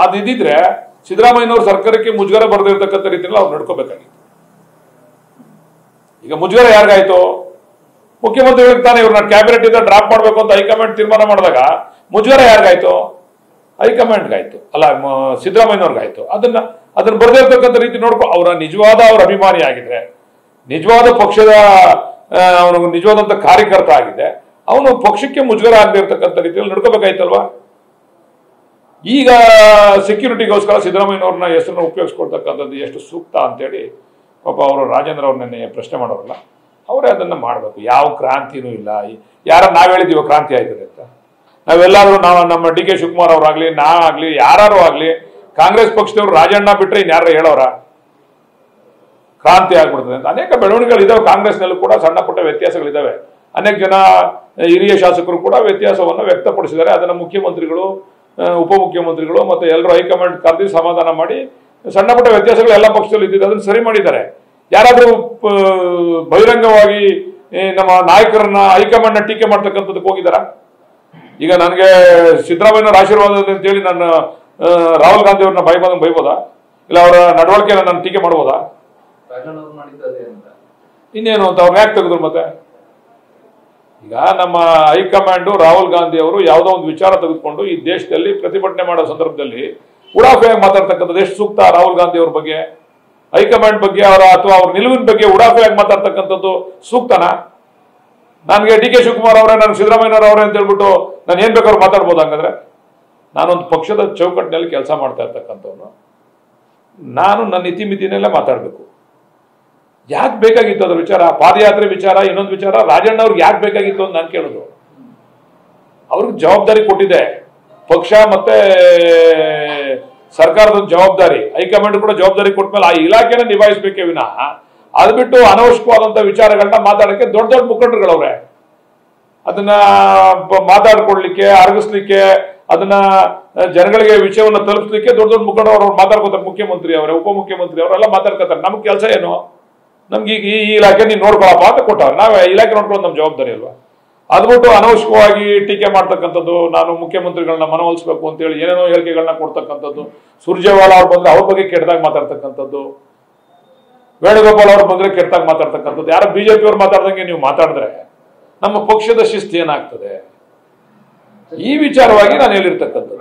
ಅದಿದ್ರೆ ಸಿದ್ದರಾಮಯ್ಯನವರು ಸರ್ಕಾರಕ್ಕೆ ಮುಜುಗರ ಬರೆದಿರ್ತಕ್ಕಂಥ ರೀತಿಯಲ್ಲಿ ಅವ್ರು ನಡ್ಕೋಬೇಕಾಗಿತ್ತು. ಈಗ ಮುಜುಗರ ಯಾರಿಗಾಯ್ತು? ಮುಖ್ಯಮಂತ್ರಿಗಳಿಗೆ ತಾನೇ ಇವ್ರನ್ನ ಕ್ಯಾಬಿನೆಟ್ ಇಂದ ಡ್ರಾಪ್ ಮಾಡಬೇಕು ಅಂತ ಹೈಕಮಾಂಡ್ ತೀರ್ಮಾನ ಮಾಡಿದಾಗ ಮುಜುಗರ ಯಾರಿಗಾಯ್ತು? ಹೈಕಮಾಂಡ್ಗಾಯ್ತು, ಅಲ್ಲ ಸಿದ್ದರಾಮಯ್ಯನವ್ರಿಗಾಯ್ತು. ಅದನ್ನ ಬರೆದಿರ್ತಕ್ಕಂಥ ರೀತಿ ನೋಡ್ಕೊ. ಅವರ ಅವ್ರ ಅಭಿಮಾನಿ ಆಗಿದ್ರೆ, ನಿಜವಾದ ಪಕ್ಷದ ಅವನು ನಿಜವಾದಂತ ಕಾರ್ಯಕರ್ತ ಆಗಿದೆ, ಅವನು ಪಕ್ಷಕ್ಕೆ ಮುಜುಗರ ಆಗದೆ ಇರ್ತಕ್ಕಂಥ ರೀತಿಯಲ್ಲಿ ನಡ್ಕೋಬೇಕಾಯ್ತಲ್ವಾ? ಈಗ ಸೆಕ್ಯೂರಿಟಿಗೋಸ್ಕರ ಸಿದ್ದರಾಮಯ್ಯನವ್ರನ್ನ ಹೆಸರನ್ನ ಉಪಯೋಗಿಸ್ಕೊಳ್ತಕ್ಕಂಥದ್ದು ಎಷ್ಟು ಸೂಕ್ತ ಅಂತೇಳಿ ಪಾಪ ಅವರು ರಾಜೇಂದ್ರ ಅವ್ರನ್ನೇ ಪ್ರಶ್ನೆ ಮಾಡೋರಲ್ಲ, ಅವರೇ ಅದನ್ನ ಮಾಡಬೇಕು. ಯಾವ ಕ್ರಾಂತಿನೂ ಇಲ್ಲ. ನಾವ್ ಹೇಳಿದೀವ ಕ್ರಾಂತಿ ಆಯ್ತದೆ ಅಂತ? ನಾವೆಲ್ಲಾದ್ರೂ ನಮ್ಮ ಡಿ ಕೆ ಶಿವಕುಮಾರ್ ಅವರಾಗ್ಲಿ, ಆಗ್ಲಿ, ಯಾರು ಆಗ್ಲಿ, ಕಾಂಗ್ರೆಸ್ ಪಕ್ಷದವ್ರು ರಾಜಣ್ಣ ಬಿಟ್ರೆ ಇನ್ಯಾರ ಹೇಳೋರ ಕ್ರಾಂತಿ ಆಗ್ಬಿಡ್ತದೆ ಅಂತ? ಅನೇಕ ಬೆಳವಣಿಗೆಗಳಿದಾವೆ ಕಾಂಗ್ರೆಸ್ನಲ್ಲೂ ಕೂಡ, ಸಣ್ಣ ಪುಟ್ಟ ವ್ಯತ್ಯಾಸಗಳಿದಾವೆ. ಅನೇಕ ಜನ ಹಿರಿಯ ಶಾಸಕರು ಕೂಡ ವ್ಯತ್ಯಾಸವನ್ನು ವ್ಯಕ್ತಪಡಿಸಿದ್ದಾರೆ. ಅದನ್ನ ಮುಖ್ಯಮಂತ್ರಿಗಳು, ಉಪಮುಖ್ಯಮಂತ್ರಿಗಳು ಮತ್ತೆ ಎಲ್ಲರೂ ಹೈಕಮಾಂಡ್ ಕರೆದಿ ಸಮಾಧಾನ ಮಾಡಿ ಸಣ್ಣ ಪುಟ್ಟ ವ್ಯತ್ಯಾಸಗಳು ಎಲ್ಲ ಪಕ್ಷದಲ್ಲಿ ಇದ್ದಿದ್ದು ಅದನ್ನು ಸರಿ ಮಾಡಿದ್ದಾರೆ. ಯಾರಾದ್ರೂ ಬಹಿರಂಗವಾಗಿ ನಮ್ಮ ನಾಯಕರನ್ನ ಹೈಕಮಾಂಡ್ ನ ಟೀಕೆ ಮಾಡ್ತಕ್ಕಂಥದ್ದಕ್ಕೆ ಹೋಗಿದಾರ? ಈಗ ನನಗೆ ಸಿದ್ದರಾಮಯ್ಯನವರ ಆಶೀರ್ವಾದ ಅಂತೇಳಿ ನಾನು ರಾಹುಲ್ ಗಾಂಧಿ ಅವ್ರನ್ನ ಬೈಬೋದಾ? ಇಲ್ಲ ಅವರ ನಡವಳಿಕೆ ನನ್ನ ಟೀಕೆ ಮಾಡ್ಬೋದಾ? ಇನ್ನೇನು ಅಂತ ಅವ್ರನ್ನ ಯಾಕೆ ತೆಗೆದ್ರು? ಮತ್ತೆ ಈಗ ನಮ್ಮ ಹೈಕಮಾಂಡ್ ರಾಹುಲ್ ಗಾಂಧಿ ಅವರು ಯಾವುದೋ ಒಂದು ವಿಚಾರ ತೆಗೆದುಕೊಂಡು ಈ ದೇಶದಲ್ಲಿ ಪ್ರತಿಭಟನೆ ಮಾಡೋ ಸಂದರ್ಭದಲ್ಲಿ ಉಡಾಫೆಯಾಗಿ ಮಾತಾಡ್ತಕ್ಕಂಥದ್ದು ಎಷ್ಟು ಸೂಕ್ತ? ರಾಹುಲ್ ಗಾಂಧಿ ಅವ್ರ ಬಗ್ಗೆ, ಹೈಕಮಾಂಡ್ ಬಗ್ಗೆ, ಅಥವಾ ಅವ್ರ ನಿಲುವಿನ ಬಗ್ಗೆ ಉಡಾಫೆಯಾಗಿ ಮಾತಾಡ್ತಕ್ಕಂಥದ್ದು ಸೂಕ್ತನಾ? ನನಗೆ ಡಿ ಕೆ ಶಿವಕುಮಾರ್ ಅವರೇ, ನಾನು ಸಿದ್ದರಾಮಯ್ಯನವರೇ ಅಂತ ಹೇಳ್ಬಿಟ್ಟು ನಾನು ಏನ್ ಬೇಕಾದ್ರೂ ಮಾತಾಡ್ಬೋದು? ಹಂಗಂದ್ರೆ ನಾನೊಂದು ಪಕ್ಷದ ಚೌಕಟ್ಟಿನಲ್ಲಿ ಕೆಲಸ ಮಾಡ್ತಾ ಇರ್ತಕ್ಕಂಥವ್ನು, ನಾನು ನನ್ನ ಇತಿಮಿತಿನೆಲ್ಲ ಮಾತಾಡ್ಬೇಕು. ಯಾಕೆ ಬೇಕಾಗಿತ್ತು ಅದ್ರ ವಿಚಾರ? ಪಾದಯಾತ್ರೆ ವಿಚಾರ, ಇನ್ನೊಂದು ವಿಚಾರ, ರಾಜಣ್ಣ ಅವ್ರಿಗೆ ಯಾಕೆ ಬೇಕಾಗಿತ್ತು ಅಂತ ನಾನು ಕೇಳೋದು. ಅವ್ರಿಗೆ ಜವಾಬ್ದಾರಿ ಕೊಟ್ಟಿದೆ ಪಕ್ಷ ಮತ್ತೆ ಸರ್ಕಾರದ ಜವಾಬ್ದಾರಿ, ಹೈಕಮಾಂಡ್ ಕೂಡ ಜವಾಬ್ದಾರಿ ಕೊಟ್ಮೇಲೆ ಆ ಇಲಾಖೆನ ನಿಭಾಯಿಸಬೇಕೇ ವಿನಃ ಅದು ಬಿಟ್ಟು ಅನವಶ್ಯಕವಾದಂತ ವಿಚಾರಗಳನ್ನ ಮಾತಾಡಕ್ಕೆ ದೊಡ್ಡ ದೊಡ್ಡ ಮುಖಂಡರುಗಳವ್ರೆ. ಅದನ್ನ ಮಾತಾಡ್ಕೊಡ್ಲಿಕ್ಕೆ, ಅರಗಿಸ್ಲಿಕ್ಕೆ, ಅದನ್ನ ಜನಗಳಿಗೆ ವಿಷಯವನ್ನ ತಲುಪಿಸ್ಲಿಕ್ಕೆ ದೊಡ್ಡ ದೊಡ್ಡ ಮುಖಂಡರು ಮಾತಾಡ್ಕೋತಾರೆ. ಮುಖ್ಯಮಂತ್ರಿ ಅವರೇ, ಉಪಮುಖ್ಯಮಂತ್ರಿ ಅವರೆಲ್ಲ ಮಾತಾಡ್ಕೋತಾರೆ. ನಮ್ಗೆ ಕೆಲಸ ಏನು? ನಮ್ಗೆ ಈಗ ಈ ಇಲಾಖೆ ನೀನ್ ನೋಡ್ಕೊಳಪ್ಪ ಅಂತ ಕೊಟ್ಟವ್ರೆ, ನಾವೇ ಇಲಾಖೆ ನೋಡ್ಕೊಳ್ಳೋದು ನಮ್ಮ ಜವಾಬ್ದಾರಿ ಅಲ್ವಾ? ಅದ್ಬಿಟ್ಟು ಅನವಶ್ಯಕವಾಗಿ ಟೀಕೆ ಮಾಡ್ತಕ್ಕಂಥದ್ದು, ನಾನು ಮುಖ್ಯಮಂತ್ರಿಗಳನ್ನ ಮನವೊಲಿಸಬೇಕು ಅಂತೇಳಿ ಏನೇನೋ ಹೇಳಿಕೆಗಳನ್ನ ಕೊಡ್ತಕ್ಕಂಥದ್ದು, ಸುರ್ಜೇವಾಲಾ ಅವ್ರು ಬಂದ್ರೆ ಅವ್ರ ಬಗ್ಗೆ ಕೆಟ್ಟದಾಗ ಮಾತಾಡ್ತಕ್ಕಂಥದ್ದು, ವೇಣುಗೋಪಾಲ್ ಅವ್ರು ಬಂದ್ರೆ ಕೆಟ್ಟದಾಗ ಮಾತಾಡ್ತಕ್ಕಂಥದ್ದು, ಯಾರೋ ಬಿಜೆಪಿ ಅವ್ರು ಮಾತಾಡ್ದಂಗೆ ನೀವು ಮಾತಾಡಿದ್ರೆ ನಮ್ಮ ಪಕ್ಷದ ಶಿಸ್ತು ಏನಾಗ್ತದೆ? ಈ ವಿಚಾರವಾಗಿ ನಾನು ಹೇಳಿರ್ತಕ್ಕಂಥದ್ದು.